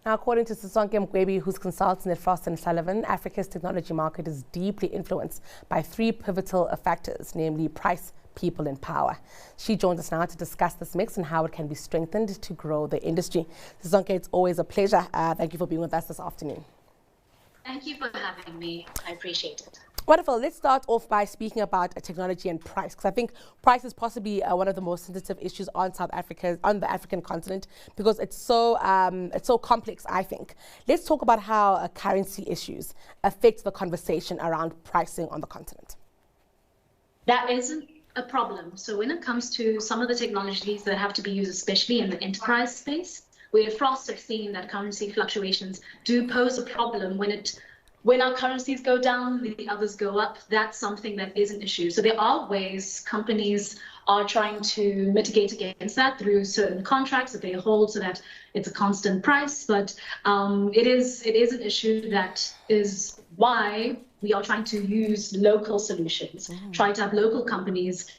Now, according to Sisonke Mgwebi, who's consultant at Frost Sullivan, Africa's technology market is deeply influenced by three pivotal factors, namely price, people and power. She joins us now to discuss this mix and how it can be strengthened to grow the industry. Sisonke, it's always a pleasure. Thank you for being with us this afternoon. Thank you for having me. I appreciate it. Wonderful. Let's start off by speaking about technology and price, because I think price is possibly one of the most sensitive issues on the African continent, because it's so complex, I think. Let's talk about how currency issues affect the conversation around pricing on the continent. That isn't a problem. So when it comes to some of the technologies that have to be used, especially in the enterprise space, where Frost have seen that currency fluctuations do pose a problem when our currencies go down, the others go up. That's something that is an issue. So there are ways companies are trying to mitigate against that through certain contracts that they hold so that it's a constant price. But it is an issue that is why we are trying to use local solutions, try to have local companies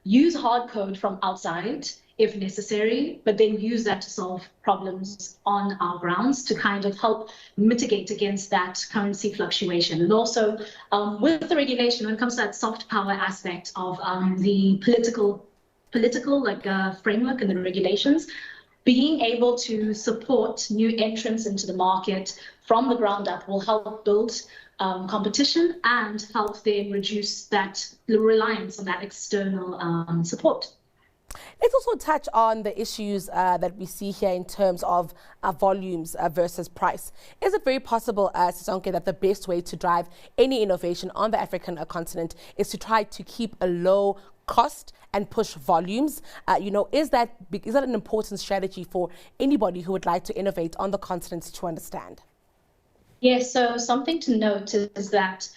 use hard code from outside if necessary, but then use that to solve problems on our grounds to kind of help mitigate against that currency fluctuation. And also with the regulation, when it comes to that soft power aspect of the political framework and the regulations, being able to support new entrants into the market from the ground up will help build competition and help them reduce that reliance on that external support. Let's also touch on the issues that we see here in terms of volumes versus price. Is it very possible, Sisonke, that the best way to drive any innovation on the African continent is to try to keep a low cost and push volumes? Is that an important strategy for anybody who would like to innovate on the continent to understand? Yes, so something to note is that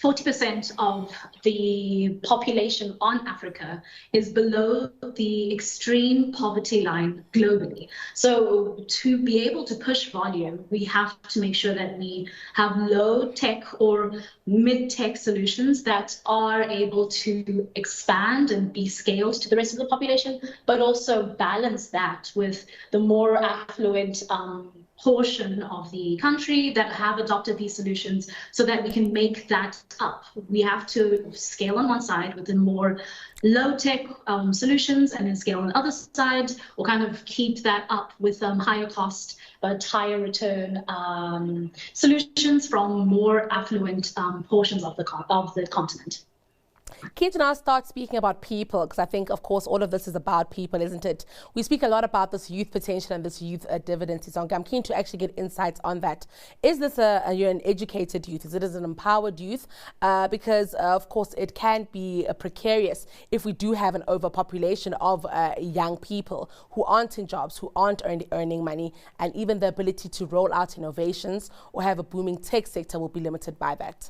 40% of the population on Africa is below the extreme poverty line globally. So to be able to push volume, we have to make sure that we have low tech or mid-tech solutions that are able to expand and be scaled to the rest of the population, but also balance that with the more affluent portion of the country that have adopted these solutions so that we can make that up. We have to scale on one side with the more low-tech solutions and then scale on the other side, or kind of keep that up with higher cost but higher return solutions from more affluent portions of the continent. Keen to now start speaking about people, because I think, of course, all of this is about people, isn't it? We speak a lot about this youth potential and this youth dividend, Sisonke. I'm keen to actually get insights on that. Is this you're an educated youth? Is it an empowered youth? Because, of course, it can be precarious if we do have an overpopulation of young people who aren't in jobs, who aren't earning money, and even the ability to roll out innovations or have a booming tech sector will be limited by that.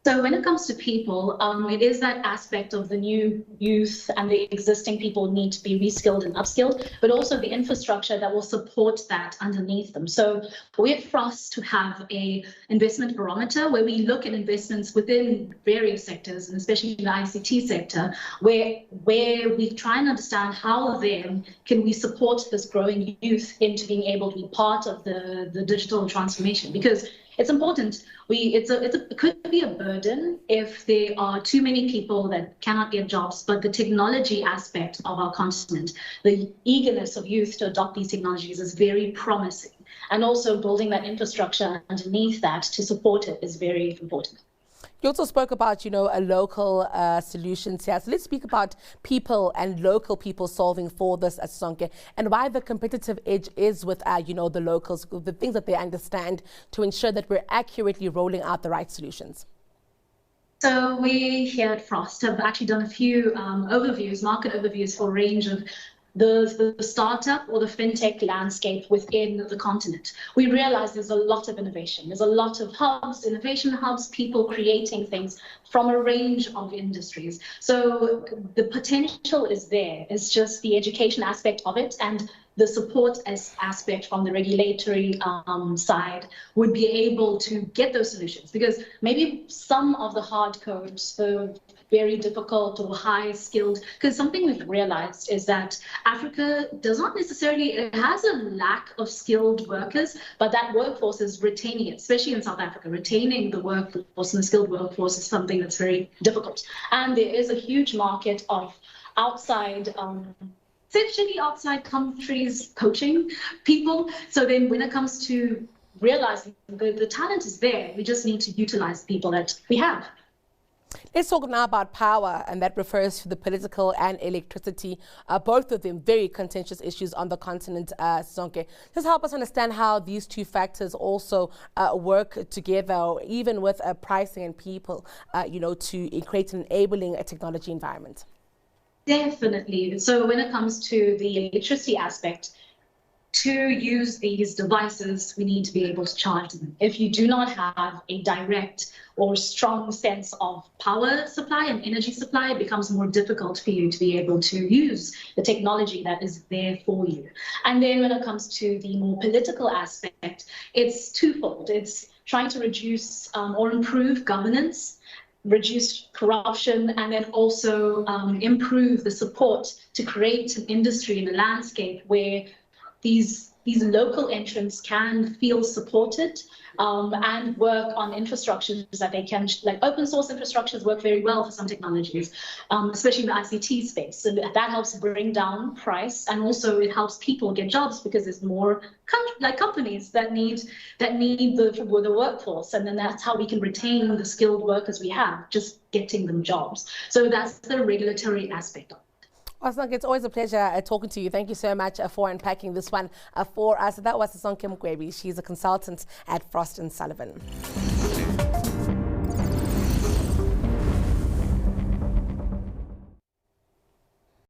So when it comes to people, it is that aspect of the new youth and the existing people need to be reskilled and upskilled, but also the infrastructure that will support that underneath them. So we at Frost have a investment barometer where we look at investments within various sectors, and especially the ICT sector, where we try and understand how then can we support this growing youth into being able to be part of the digital transformation. Because it's important. It could be a burden if there are too many people that cannot get jobs, but the technology aspect of our continent, the eagerness of youth to adopt these technologies is very promising. And also building that infrastructure underneath that to support it is very important. You also spoke about, a local solutions here. So let's speak about people and local people solving for this, Sisonke, and why the competitive edge is with, the locals, the things that they understand to ensure that we're accurately rolling out the right solutions. So we here at Frost have actually done a few market overviews for a range of the startup or the fintech landscape within the continent. We realize there's a lot of innovation. There's a lot of hubs, innovation hubs, people creating things from a range of industries. So the potential is there. It's just the education aspect of it and the support aspect from the regulatory side would be able to get those solutions, because maybe some of the hard codes, the very difficult or high skilled, because something we've realized is that Africa does not necessarily, it has a lack of skilled workers, but that workforce is retaining it, especially in South Africa. Retaining the workforce and the skilled workforce is something that's very difficult. And there is a huge market of outside, essentially outside countries coaching people. So then when it comes to realizing the talent is there, we just need to utilize the people that we have. Let's talk now about power, and that refers to the political and electricity, both of them very contentious issues on the continent, Sisonke. Just help us understand how these two factors also work together, even with pricing and people, to create an enabling technology environment. Definitely. So when it comes to the electricity aspect, to use these devices, we need to be able to charge them. If you do not have a direct or strong sense of power supply and energy supply, it becomes more difficult for you to be able to use the technology that is there for you. And then when it comes to the more political aspect, it's twofold. It's trying to reduce or improve governance, reduce corruption, and then also improve the support to create an industry and a landscape where these local entrants can feel supported and work on infrastructures that they can, like open source infrastructures work very well for some technologies, especially in the ICT space. So that helps bring down price, and also it helps people get jobs because there's more companies that need the workforce, and then that's how we can retain the skilled workers we have, just getting them jobs. So that's the regulatory aspect of it. Sisonke, it's always a pleasure talking to you. Thank you so much for unpacking this one for us. That was Sisonke Mgwebi. She's a consultant at Frost Sullivan.